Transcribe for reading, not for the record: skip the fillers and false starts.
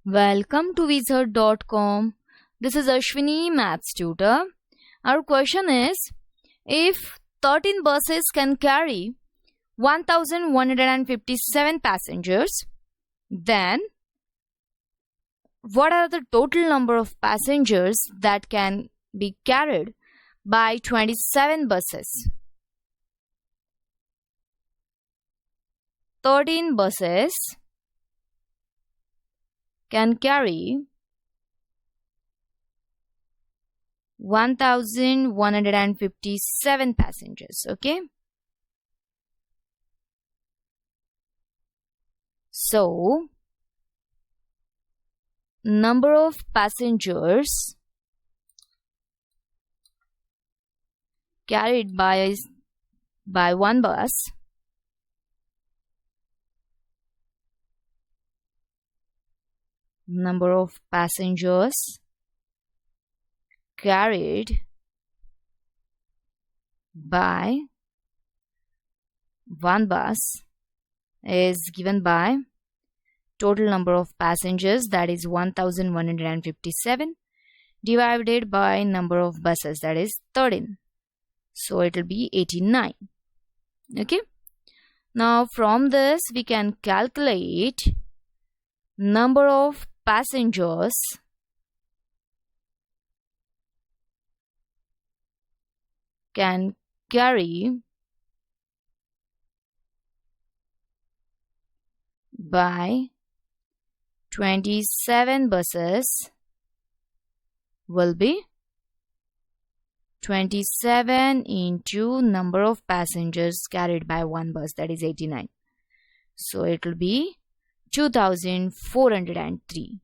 Welcome to Wizard.com. This is Ashwini, Maths Tutor. Our question is, if 13 buses can carry 1157 passengers, then what are the total number of passengers that can be carried by 27 buses? 13 buses can carry 1157 passengers. Okay, so number of passengers carried by one bus number of passengers carried by one bus is given by total number of passengers, that is 1157, divided by number of buses, that is 13. So it will be 89. Okay, now from this we can calculate number of passengers can carry by 27 buses will be 27 into number of passengers carried by one bus, that is 89. So it will be 2403.